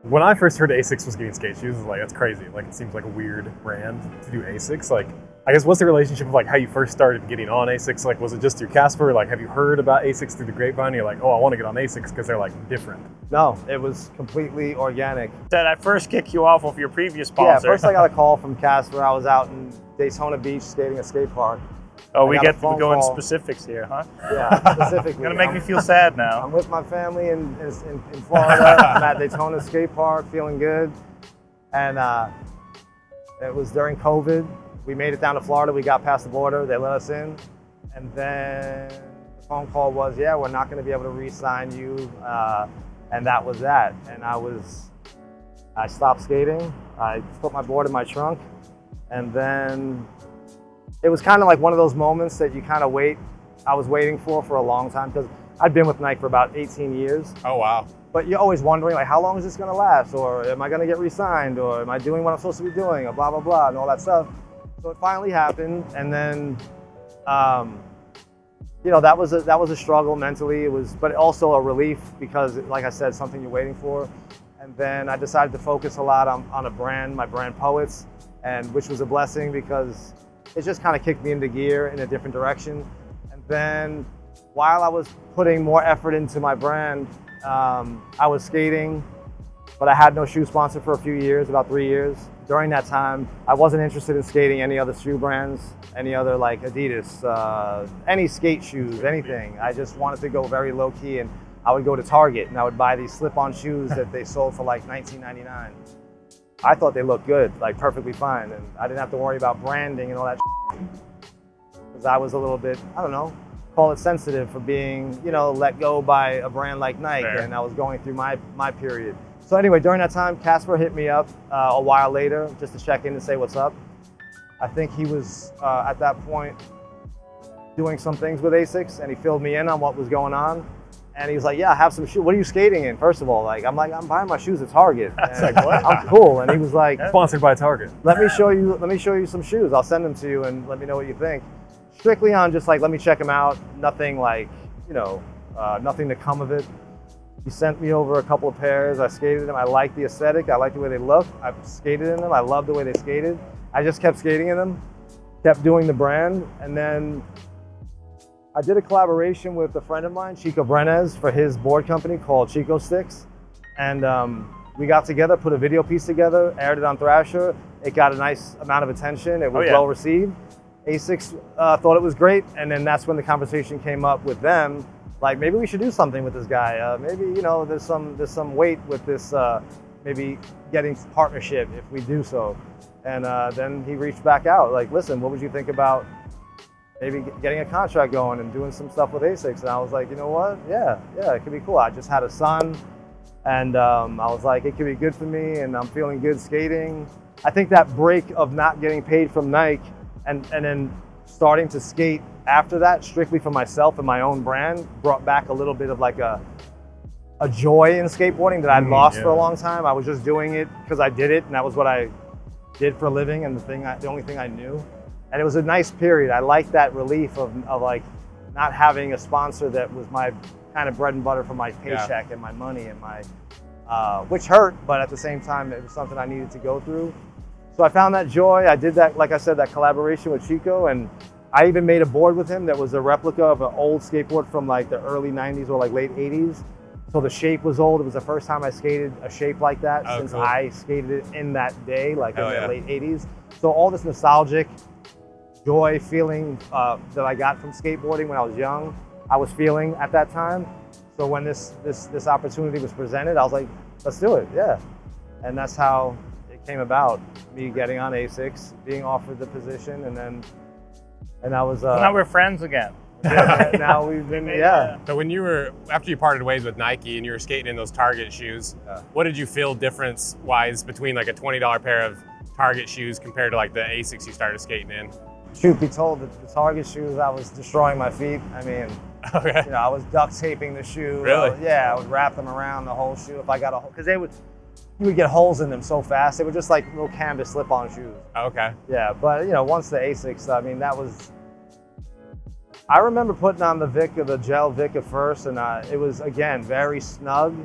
When I first heard Asics was getting skate shoes, I was like, that's crazy. Like, it seems like a weird brand to do Asics. Like, I guess what's the relationship of like how you first started getting on Asics? Like, was it just through Casper? Like, have you heard about Asics through the grapevine? You're like, oh, I want to get on Asics because they're like different. No, it was completely organic. Did I first kick you off of your previous sponsor? Yeah, first I got a call from Casper. I was out in Daytona Beach skating a skate park. Oh, we get to go in specifics here, huh? Yeah, specifically. Gonna make me feel sad now. I'm with my family in Florida. I'm at Daytona skate park, feeling good. And it was during COVID. We made it down to Florida. We got past the border. They let us in. And then the phone call was, yeah, we're not going to be able to re-sign you. And that was that. And I stopped skating. I put my board in my trunk. And then it was kind of like one of those moments that you kind of I was waiting for a long time, because I'd been with Nike for about 18 years. Oh, wow. But you're always wondering, like, how long is this going to last? Or am I going to get re-signed? Or am I doing what I'm supposed to be doing? Or blah, blah, blah, and all that stuff. So it finally happened. And then, you know, that was a struggle mentally. It was, but also a relief, because, like I said, something you're waiting for. And then I decided to focus a lot on a brand, my brand Poets, and which was a blessing, because it just kind of kicked me into gear in a different direction. And then while I was putting more effort into my brand, I was skating, but I had no shoe sponsor for a few years, about 3 years. During that time, I wasn't interested in skating any other shoe brands, any other like Adidas, any skate shoes, anything. I just wanted to go very low key, and I would go to Target and I would buy these slip-on shoes that they sold for like $19.99. I thought they looked good, like perfectly fine, and I didn't have to worry about branding and all that because I was a little bit, I don't know, call it sensitive for being, you know, let go by a brand like Nike. Fair. And I was going through my period. So anyway, during that time, Casper hit me up a while later just to check in and say what's up. I think he was at that point doing some things with Asics, and he filled me in on what was going on. And he was like, yeah, I have some shoes. What are you skating in, first of all? Like, I'm buying my shoes at Target. That's like, what? I'm cool. And he was like, sponsored by Target. Let me show you some shoes. I'll send them to you and let me know what you think. Strictly on just like, let me check them out. Nothing like, you know, nothing to come of it. He sent me over a couple of pairs. I skated in them. I liked the aesthetic. I liked the way they looked. I skated in them. I loved the way they skated. I just kept skating in them, kept doing the brand. And then I did a collaboration with a friend of mine, Chico Brenes, for his board company called Chico Sticks. And we got together, put a video piece together, aired it on Thrasher. It got a nice amount of attention. It was well received. Asics thought it was great. And then that's when the conversation came up with them. Like, maybe we should do something with this guy. Maybe, you know, there's some weight with this, maybe getting partnership if we do so. And then he reached back out, like, listen, what would you think about maybe getting a contract going and doing some stuff with Asics? And I was like, you know what? Yeah, it could be cool. I just had a son, and I was like, it could be good for me, and I'm feeling good skating. I think that break of not getting paid from Nike and then starting to skate after that, strictly for myself and my own brand, brought back a little bit of like a joy in skateboarding that I'd lost for a long time. I was just doing it because I did it, and that was what I did for a living, and the only thing I knew. And it was a nice period. I liked that relief of like not having a sponsor that was my kind of bread and butter for my paycheck and my money and my, which hurt, but at the same time, it was something I needed to go through. So I found that joy. I did that, like I said, that collaboration with Chico, and I even made a board with him that was a replica of an old skateboard from like the early 90s or like late 80s. So the shape was old. It was the first time I skated a shape like that since cool. I skated it in that day, like in the late 80s. So all this nostalgic joy feeling that I got from skateboarding when I was young, I was feeling at that time. So when this opportunity was presented, I was like, let's do it, yeah. And that's how it came about, me getting on Asics, being offered the position, and I was... now we're friends again. Now we've been, So when you were, after you parted ways with Nike and you were skating in those Target shoes, what did you feel difference-wise between like a $20 pair of Target shoes compared to like the Asics you started skating in? Truth be told, the Target shoes, I was destroying my feet. I mean, you know, I was duct taping the shoe. Really? I would wrap them around the whole shoe if I got a hole, because you would get holes in them so fast. They were just like little canvas slip-on shoes. Okay. Yeah, but you know, once the Asics, I mean, I remember putting on the gel Vic at first, and it was, again, very snug.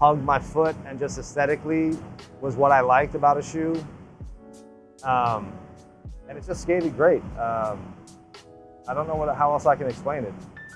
hugged my foot and just aesthetically was what I liked about a shoe. And it just skated great. I don't know how else I can explain it.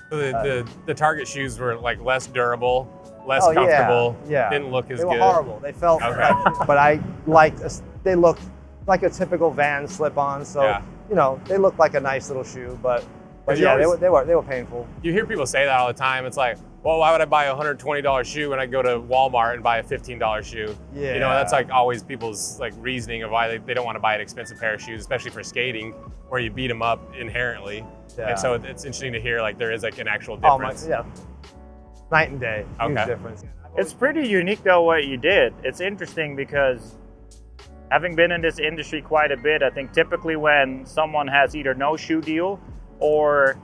So the Target shoes were like less durable, less Oh, comfortable, yeah. didn't look as They good. were horrible. They felt Okay. like, but I liked, they looked like a typical Vans slip-on. So, Yeah. you know, they looked like a nice little shoe, but you yeah, always- they were painful. You hear people say that all the time. It's like, well, why would I buy a $120 shoe when I go to Walmart and buy a $15 shoe? Yeah. You know, that's like always people's like reasoning of why they don't want to buy an expensive pair of shoes, especially for skating, where you beat them up inherently. Yeah. And so it's interesting to hear like there is like an actual Oh my, difference. yeah. Night and day, huge Okay. difference. It's pretty unique though what you did. It's interesting because having been in this industry quite a bit, I think typically when someone has either no shoe deal or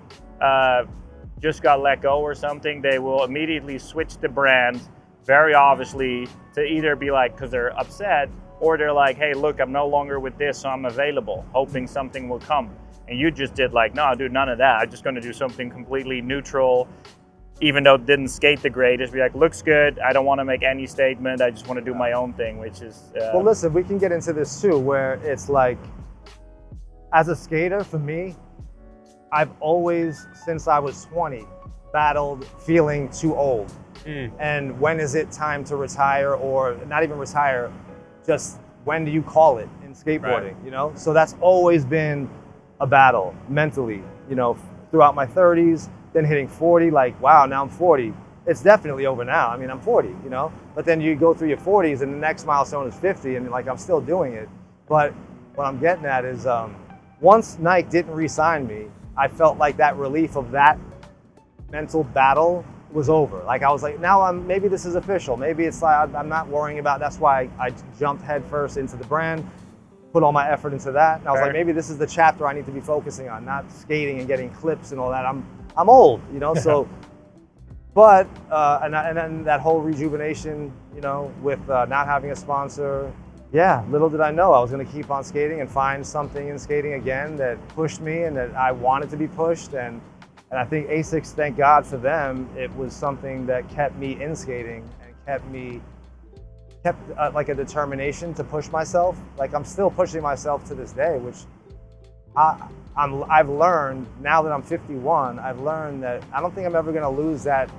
just got let go or something, they will immediately switch the brand very obviously to either be like, because they're upset, or they're like, hey, look, I'm no longer with this, so I'm available, hoping something will come. And you just did like, no, dude, none of that. I'm just going to do something completely neutral, even though it didn't skate the greatest. Be like, looks good. I don't want to make any statement. I just want to do my own thing, which is. Well, listen, we can get into this too, where it's like, as a skater, for me, I've always, since I was 20, battled feeling too old. And when is it time to retire, or not even retire, just when do you call it in skateboarding, Right. you know? So that's always been a battle mentally, you know, throughout my 30s, then hitting 40, like, wow, now I'm 40. It's definitely over now. I mean, I'm 40, you know? But then you go through your 40s and the next milestone is 50, and like, I'm still doing it. But what I'm getting at is once Nike didn't re-sign me, I felt like that relief of that mental battle was over. Like, I was like, now maybe this is official. Maybe it's like, I'm not worrying about, that's why I jumped headfirst into the brand, put all my effort into that. And I was like, maybe this is the chapter I need to be focusing on, not skating and getting clips and all that. I'm old, you know, so, but, and then that whole rejuvenation, you know, with not having a sponsor, yeah, little did I know I was going to keep on skating and find something in skating again that pushed me and that I wanted to be pushed. And I think Asics, thank God for them, it was something that kept me in skating and kept like a determination to push myself. Like, I'm still pushing myself to this day, which I've learned, now that I'm 51, I've learned that I don't think I'm ever gonna lose that,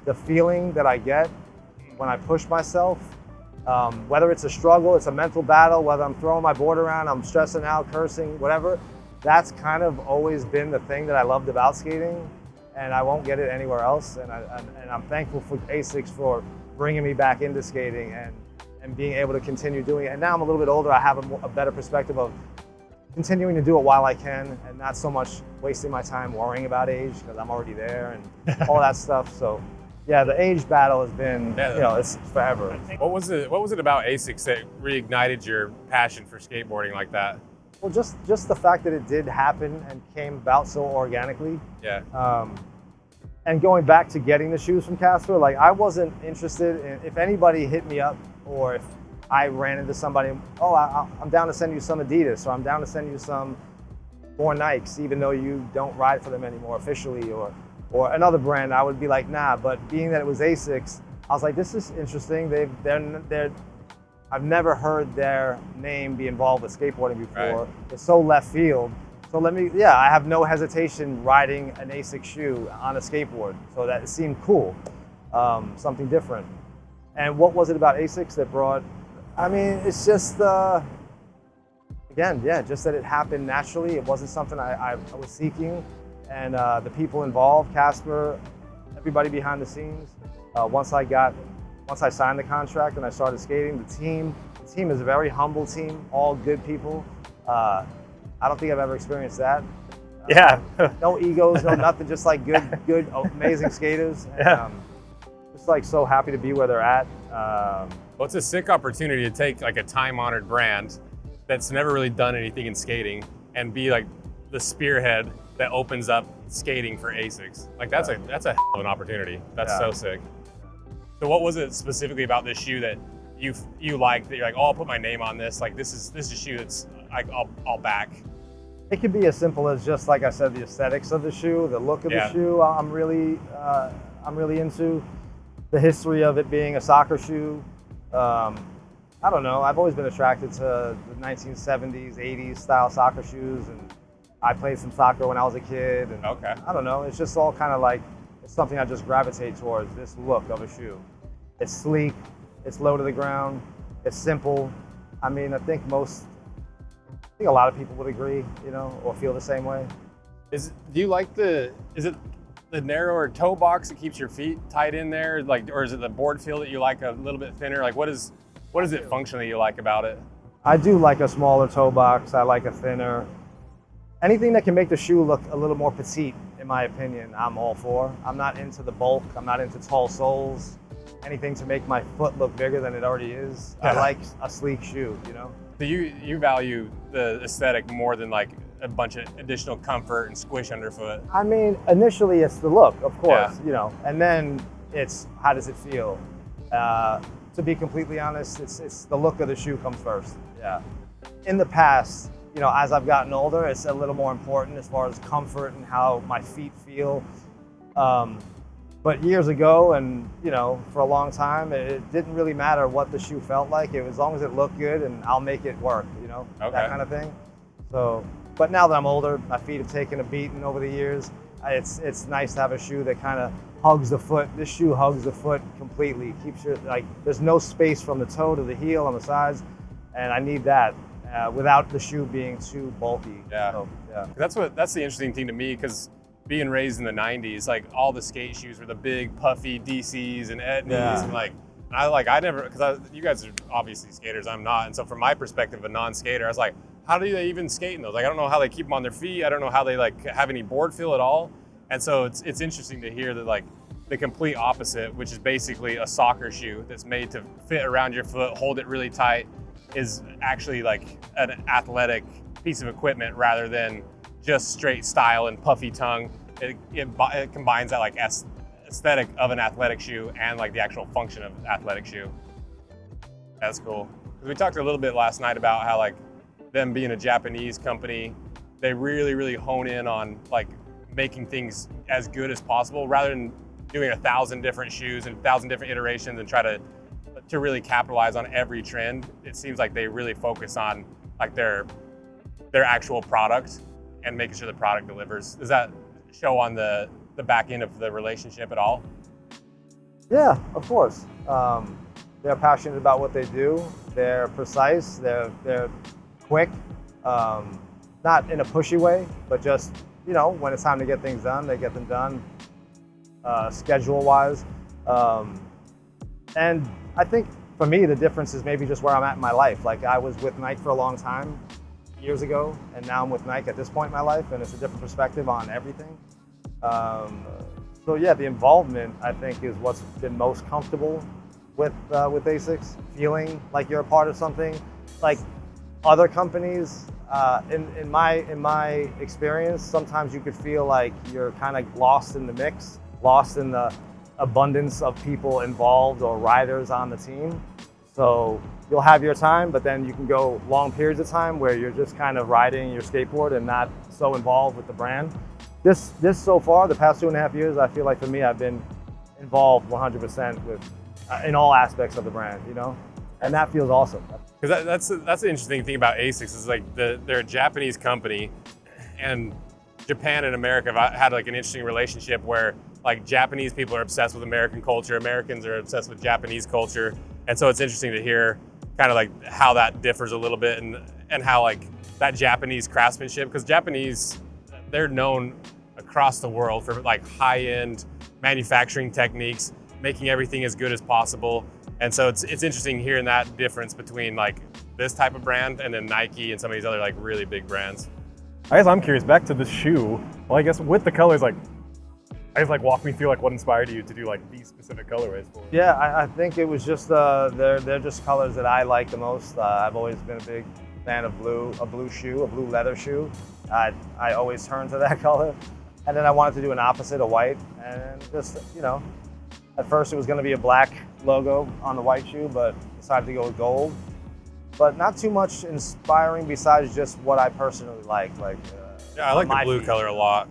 the feeling that I get when I push myself. Whether it's a struggle, it's a mental battle, whether I'm throwing my board around, I'm stressing out, cursing, whatever, that's kind of always been the thing that I loved about skating, and I won't get it anywhere else. And I'm thankful for Asics for bringing me back into skating and being able to continue doing it. And now I'm a little bit older, I have a better perspective of continuing to do it while I can and not so much wasting my time worrying about age, because I'm already there and all that stuff. So yeah, the age battle has been, you know, it's forever. What was it about Asics that reignited your passion for skateboarding like that? Well, just the fact that it did happen and came about so organically. Yeah. And going back to getting the shoes from Casper, like, I wasn't interested in, if anybody hit me up or if I ran into somebody, oh, I'm down to send you some Adidas, or I'm down to send you some more Nikes, even though you don't ride for them anymore officially, or another brand, I would be like, nah. But being that it was Asics, I was like, this is interesting. I've never heard their name be involved with skateboarding before. Right. It's so left field. So I have no hesitation riding an Asics shoe on a skateboard. So that seemed cool, something different. And what was it about Asics that brought, I mean, it's just, again, yeah, just that it happened naturally. It wasn't something I was seeking. And the people involved, Casper, everybody behind the scenes, once I signed the contract and I started skating, the team is a very humble team, all good people. I don't think I've ever experienced that. Yeah. No egos, no nothing, just like good, amazing skaters. And, Yeah. just like so happy to be where they're at. Well, it's a sick opportunity to take like a time-honored brand that's never really done anything in skating and be like the spearhead that opens up skating for Asics. Like, that's a hell of an opportunity. That's so sick. So what was it specifically about this shoe that you liked, that you're like, oh, I'll put my name on this? Like, this is a shoe that's I'll back. It could be as simple as just, like I said, the aesthetics of the shoe, the look of the shoe. I'm really into. the history of it being a soccer shoe. I don't know. I've always been attracted to the 1970s, 80s style soccer shoes, and I played some soccer when I was a kid. And Okay. I don't know. It's just all kind of like, it's something I just gravitate towards, this look of a shoe. It's sleek, it's low to the ground, it's simple. I mean, I think a lot of people would agree, you know, or feel the same way. Do you like is it the narrower toe box that keeps your feet tight in there? Like, or is it the board feel that you like a little bit thinner? Like, what is it functionally you like about it? I do like a smaller toe box. I like a thinner. Anything that can make the shoe look a little more petite, in my opinion, I'm all for. I'm not into the bulk. I'm not into tall soles. Anything to make my foot look bigger than it already is. I like a sleek shoe, you know? So you value the aesthetic more than like a bunch of additional comfort and squish underfoot. I mean, initially it's the look, of course, Yeah. you know, and then it's how does it feel? To be completely honest, it's the look of the shoe comes first. Yeah. In the past, you know, as I've gotten older, it's a little more important as far as comfort and how my feet feel. But years ago, and you know, for a long time, it didn't really matter what the shoe felt like. It was, as long as it looked good, and I'll make it work. You know, that kind of thing. So, but now that I'm older, my feet have taken a beating over the years. It's nice to have a shoe that kind of hugs the foot. This shoe hugs the foot completely. Keeps your, like, there's no space from the toe to the heel on the sides, and I need that without the shoe being too bulky. Yeah. So, yeah. That's the interesting thing to me, because being raised in the 90s, like all the skate shoes were the big puffy DCs and Etnies, Yeah. and I never, because you guys are obviously skaters, I'm not, and so from my perspective, a non-skater, I was like, how do they even skate in those? Like, I don't know how they keep them on their feet. I don't know how they like have any board feel at all. And so it's interesting to hear that like the complete opposite, which is basically a soccer shoe that's made to fit around your foot, hold it really tight, is actually like an athletic piece of equipment rather than just straight style and puffy tongue. It combines that like aesthetic of an athletic shoe and like the actual function of an athletic shoe. That's cool. 'Cause we talked a little bit last night about how like them being a Japanese company, they really, really hone in on like making things as good as possible rather than doing 1,000 different shoes and 1,000 different iterations and try to really capitalize on every trend. It seems like they really focus on like their actual product and making sure the product delivers. Does that show on the back end of the relationship at all? Yeah, of course. They're passionate about what they do. They're precise. They're quick. Not in a pushy way, but just, you know, when it's time to get things done, they get them done schedule-wise. And I think for me, the difference is maybe just where I'm at in my life. Like, I was with Nike for a long time, years ago, and now I'm with Nike at this point in my life, and it's a different perspective on everything. So yeah, the involvement, I think, is what's been most comfortable with Asics, feeling like you're a part of something. Like other companies, in my experience, sometimes you could feel like you're kind of lost in the mix, lost in the abundance of people involved or riders on the team. So you'll have your time, but then you can go long periods of time where you're just kind of riding your skateboard and not so involved with the brand. This so far, the past 2.5 years, I feel like for me, I've been involved 100% with in all aspects of the brand, you know, and that feels awesome. Because that's the interesting thing about Asics is like they're a Japanese company, and Japan and America have had like an interesting relationship where like Japanese people are obsessed with American culture, Americans are obsessed with Japanese culture, and so it's interesting to hear kind of like how that differs a little bit and how like that Japanese craftsmanship, because Japanese, they're known across the world for like high-end manufacturing techniques, making everything as good as possible. And so it's interesting hearing that difference between like this type of brand and then Nike and some of these other like really big brands. I guess I'm curious, back to the shoe. Well, I guess with the colors, like, I guess like walk me through like what inspired you to do like these specific colorways for it. Yeah, I think it was just they're just colors that I like the most. I've always been a big fan of blue, a blue leather shoe. I always turn to that color. And then I wanted to do an opposite, a white, and just, you know, at first it was going to be a black logo on the white shoe, but decided to go with gold. But not too much inspiring besides just what I personally like. Yeah, I like the blue feet. color a lot.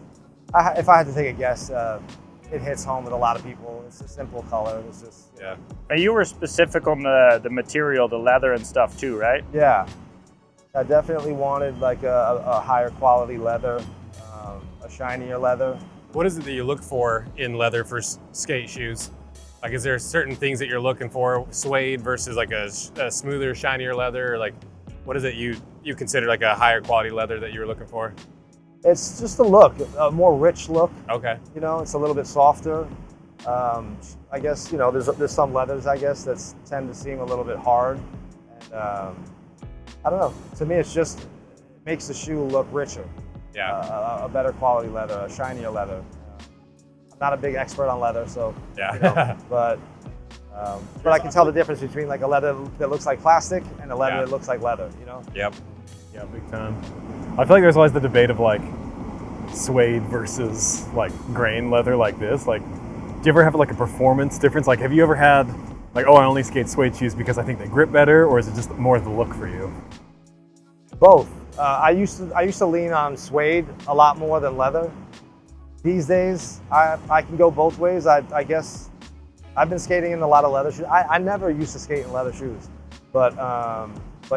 If I had to take a guess, it hits home with a lot of people. It's a simple color. It's just Yeah. And you were specific on the material, the leather and stuff too, right? yeah. I definitely wanted like a higher quality leather, a shinier leather. What is it that you look for in leather for skate shoes? Like, is there certain things that you're looking for? Suede versus like a smoother, shinier leather? Or like, what is it you consider like a higher quality leather that you're looking for? It's just a look, a more rich look. Okay. You know, it's a little bit softer. I guess, you know, there's some leathers, I guess, that tend to seem a little bit hard. And I don't know. To me, it makes the shoe look richer. Yeah. A better quality leather, a shinier leather. I'm not a big expert on leather, so Yeah. you know, but I can tell the difference between like a leather that looks like plastic and a leather Yeah. that looks like leather. You know. Yep. Yeah, big time. I feel like there's always the debate of like suede versus like grain leather like this. Like, do you ever have like a performance difference? Like, have you ever had like, oh, I only skate suede shoes because I think they grip better, or is it just more the look for you? Both. I used to lean on suede a lot more than leather. These days, I can go both ways. I guess I've been skating in a lot of leather shoes. I never used to skate in leather shoes, but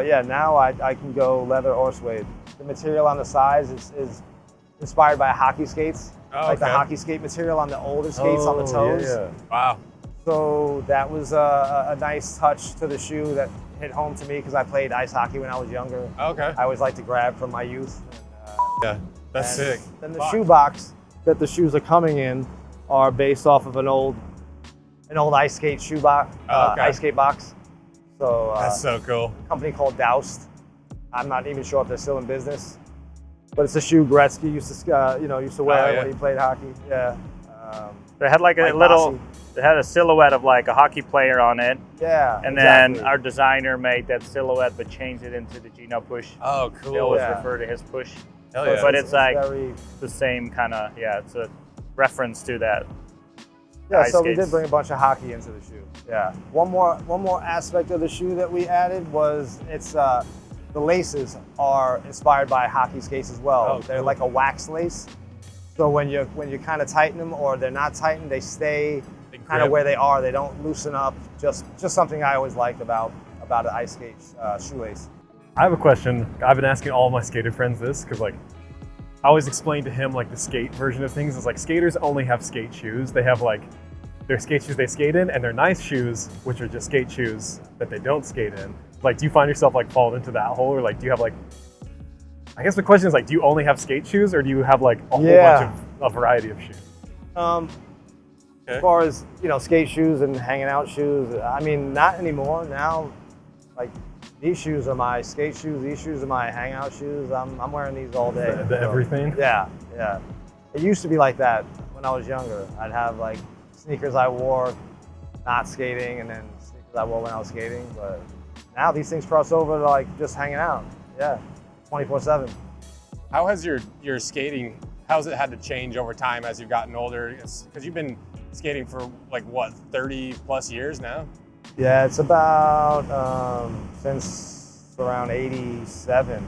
yeah, now I can go leather or suede. The material on the sides is inspired by hockey skates, like the okay. hockey skate material on the older skates on the toes. Yeah. Wow. So that was a nice touch to the shoe that hit home to me because I played ice hockey when I was younger. Okay. I always liked to grab from my youth. Yeah. That's sick. Then the shoe box that the shoes are coming in are based off of an old ice skate shoe box, Okay. ice skate box. So That's so cool. a company called Doused. I'm not even sure if they're still in business, but it's a shoe Gretzky used to wear yeah. when he played hockey. Yeah. They had like a Mike little, Bossy. they had a silhouette of like a hockey player on it. Yeah. And exactly. then our designer made that silhouette but changed it into the Gino push. Oh, They cool. always Yeah. refer to his push. Hell yeah. But it's like very, the same kind of, yeah, it's a reference to that. yeah. ice So we skates. did bring a bunch of hockey into the shoe. Yeah. One more aspect of the shoe that we added was the laces are inspired by hockey skates as well. Oh, They're cool. like a wax lace. So when you kind of tighten them or they're not tightened, they stay They kind of grip. where they are. They don't loosen up. Just something I always liked about an ice skate shoelace. I have a question. I've been asking all my skater friends this because like I always explain to him like the skate version of things is like skaters only have skate shoes. They have like their skate shoes they skate in and their nice shoes, which are just skate shoes that they don't skate in. Like, do you find yourself like falling into that hole, or like do you have like? I guess the question is like, do you only have skate shoes, or do you have like a whole bunch of a variety of shoes? As far as skate shoes and hanging out shoes, I mean, not anymore. Now, like these shoes are my skate shoes. These shoes are my hangout shoes. I'm wearing these all day. The everything. Yeah, yeah. It used to be like that when I was younger. I'd have like sneakers I wore not skating, and then sneakers I wore when I was skating. But now these things cross over to like just hanging out. Yeah, 24/7. How has your skating, how's it had to change over time as you've gotten older? Because you've been skating for like what, 30 plus years now? Yeah, it's about since around '87.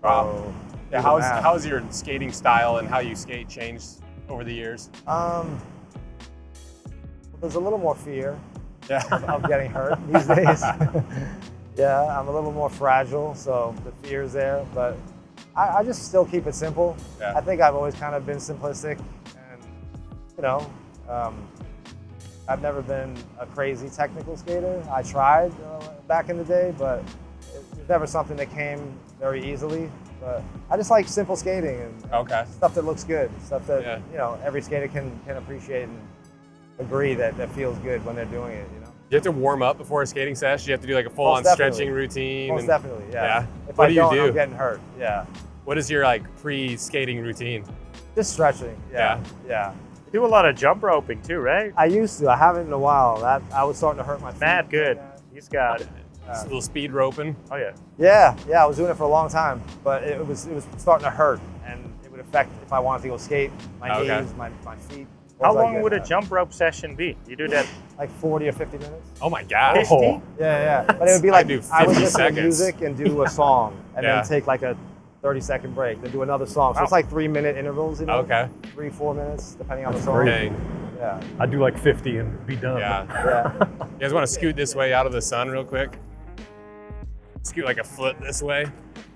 Wow. So, Yeah, do the math. how's your skating style and how you skate changed over the years? There's a little more fear Yeah. of getting hurt these days. Yeah, I'm a little more fragile, so the fear's there. But I just still keep it simple. Yeah. I think I've always kind of been simplistic, and I've never been a crazy technical skater. I tried back in the day, but it was never something that came very easily. But I just like simple skating and Okay. stuff that looks good, stuff that Yeah. every skater can appreciate and agree that feels good when they're doing it. Do you have to warm up before a skating session? You have to do like a full-on Most definitely. stretching routine? Most and- definitely, yeah. Yeah. If What I do you don't, do? I'm getting hurt. Yeah. What is your like pre-skating routine? Just stretching. Yeah. Yeah. You do a lot of jump roping too, right? I used to. I haven't in a while. That I was starting to hurt my feet. Mad good. He's got, Just a little speed roping. oh yeah. Yeah. I was doing it for a long time, but it was starting to hurt, and it would affect if I wanted to go skate, my Okay. knees, my feet. How Once I long get would a that, jump rope session be? You do that Like 40 or 50 minutes. Oh my God. 50? Yeah. But it would be I like do I would 50 listen to seconds. music and do a song, and Yeah. then take like a 30-second break, then do another song. So Wow. it's like 3-minute intervals. Okay. 3-4 minutes, depending on the That's song. great. Dang. Yeah. I'd do like 50 and be done. Yeah. Yeah. You guys want to scoot this way out of the sun real quick? Scoot like a foot this way.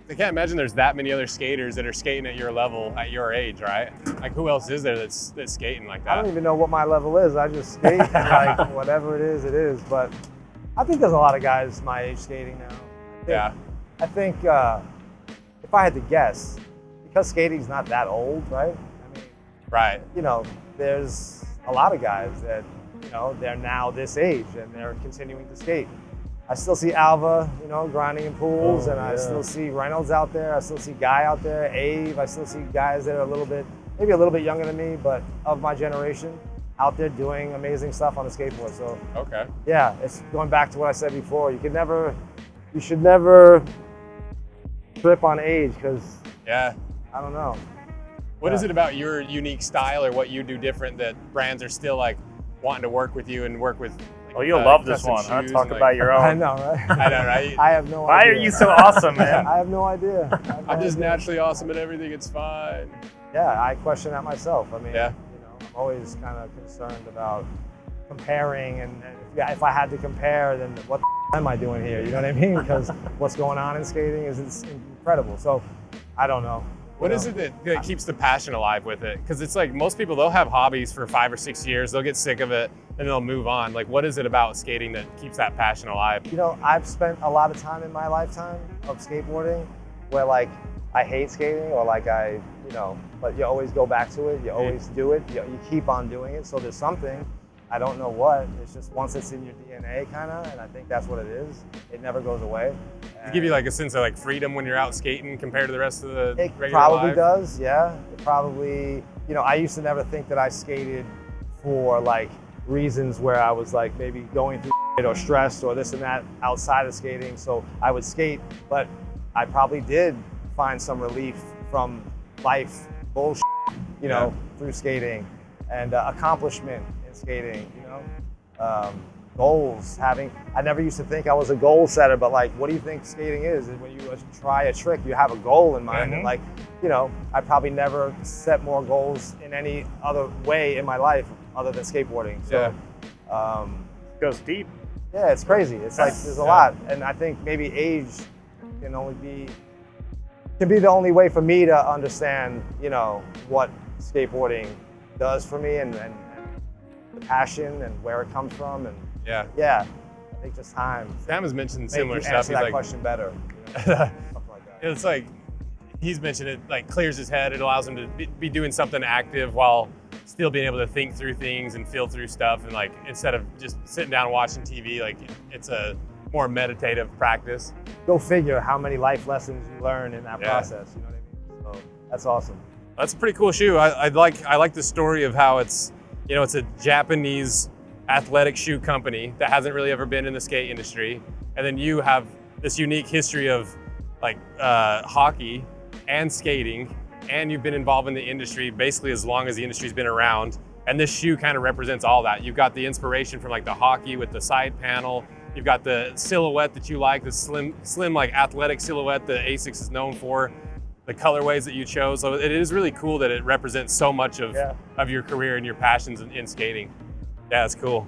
I can't imagine there's that many other skaters that are skating at your level at your age, right? Like who else is there that's skating like I that? don't even know what my level is. I just skate like whatever it is, it is. But I think there's a lot of guys my age skating now. I think if I had to guess, because skating's not that old, right? I mean, Right. you know, there's a lot of guys that, you know, they're now this age and they're continuing to skate. I still see Alva, you know, grinding in pools, and I still see Reynolds out there. I still see Guy out there, Ave. I still see guys that are maybe a little bit younger than me, but of my generation, out there doing amazing stuff on the skateboard. So, Okay. yeah, it's going back to what I said before. You should never trip on age, because Yeah. I don't know. What is it about your unique style or what you do different that brands are still like wanting to work with you and work with? Like, Oh, you'll love this custom one, huh? shoes Talk and, like- about your I own. know, right? I know, right? I have no Why idea. are you so awesome, man? I have no idea. I have no I'm just idea. naturally awesome at everything. It's fine. Yeah, I question that myself. I mean, Yeah. you know, I'm always kind of concerned about comparing, and if I had to compare, then what the am I doing here? You know what I mean? Because what's going on in skating is incredible. So I don't know. What is it that keeps the passion alive with it? Because it's like most people, they'll have hobbies for 5 or 6 years, they'll get sick of it, and they'll move on. Like, what is it about skating that keeps that passion alive? You know, I've spent a lot of time in my lifetime of skateboarding where like I hate skating, or like but you always go back to it. You always do it. You keep on doing it. So there's something, I don't know what, it's just once it's in your DNA kind of, and I think that's what it is. It never goes away. Does it give you like a sense of like freedom when you're out skating compared to the rest of the It regular probably life? does, yeah. It probably, you know, I used to never think that I skated for like reasons where I was like maybe going through it or stressed or this and that outside of skating. So I would skate, but I probably did find some relief from life bullshit, you know, through skating, and accomplishment in skating, you know. Goals, I never used to think I was a goal setter, but like, what do you think skating is? And when you try a trick, you have a goal in mind. And like, you know, I probably never set more goals in any other way in my life other than skateboarding. So, Goes deep. yeah, it's crazy. It's like, there's a lot. And I think maybe age can be the only way for me to understand, you know, what skateboarding does for me, and the passion and where it comes from. And yeah, I think just time. Sam has mentioned Make similar you stuff. answer He's that like, question better. You know, stuff like that. it's like, he's mentioned it like clears his head. It allows him to be doing something active while still being able to think through things and feel through stuff. And like, instead of just sitting down and watching TV, like it's a more meditative practice. Go figure how many life lessons you learn in that process. You know what I mean? So that's awesome. That's a pretty cool shoe. I like the story of how it's, you know, it's a Japanese athletic shoe company that hasn't really ever been in the skate industry. And then you have this unique history of like hockey and skating, and you've been involved in the industry basically as long as the industry's been around. And this shoe kind of represents all that. You've got the inspiration from like the hockey with the side panel. You've got the silhouette that you like, the slim like athletic silhouette that Asics is known for, the colorways that you chose. So it is really cool that it represents so much of your career and your passions in skating. Yeah, it's cool.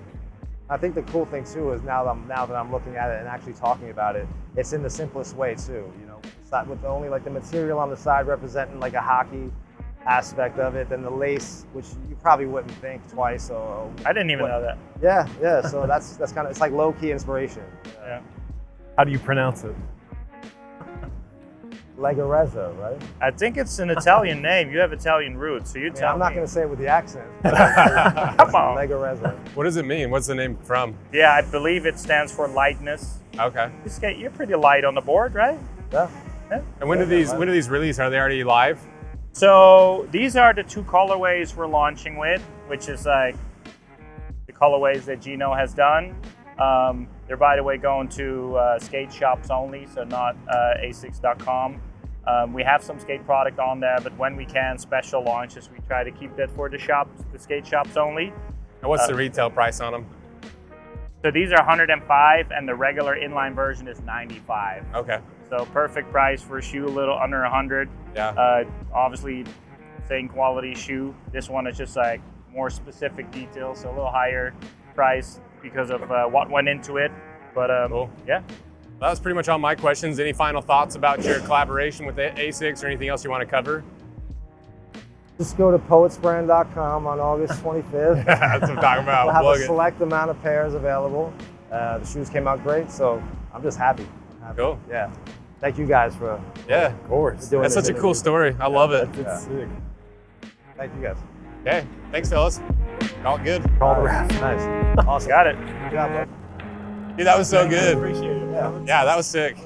I think the cool thing too is now that I'm looking at it and actually talking about it, it's in the simplest way too. You know, with only like the material on the side representing like a hockey aspect of it, then the lace, which you probably wouldn't think twice. Or I didn't even know that. Yeah. So that's kind of, it's like low key inspiration. Yeah. How do you pronounce it? Leggerezza, right? I think it's an Italian name. You have Italian roots, so you tell I'm not me. going to say it with the accent. Come on. Leggerezza. What does it mean? What's the name from? Yeah, I believe it stands for lightness. Okay. You're pretty light on the board, right? Yeah. And when do these release? Are they already live? So these are the two colorways we're launching with, which is like the colorways that Gino has done. They're, by the way, going to skate shops only, so not asics.com. We have some skate product on there, but when we can, special launches, we try to keep that for the skate shops only. And what's the retail price on them? So these are 105, and the regular inline version is 95. Okay. So perfect price for a shoe, a little under 100. Yeah. Obviously, same quality shoe. This one is just like more specific details, so a little higher price because of what went into it. But Cool. yeah. That was pretty much all my questions. Any final thoughts about your collaboration with Asics or anything else you want to cover? Just go to poetsbrand.com on August 25th. That's what I'm talking about. We'll have Plug a it. select amount of pairs available. The shoes came out great, so I'm just happy. Cool. Yeah. Thank you guys for Yeah, Of course. doing that's this such a cool interview. story. I love it. It's sick. Thank you guys. Okay, thanks, fellas. All good. Call the wrap. Nice. Awesome. Got it. Good job, bud. Dude, that was so good. Appreciate it. Yeah. Yeah, that was sick.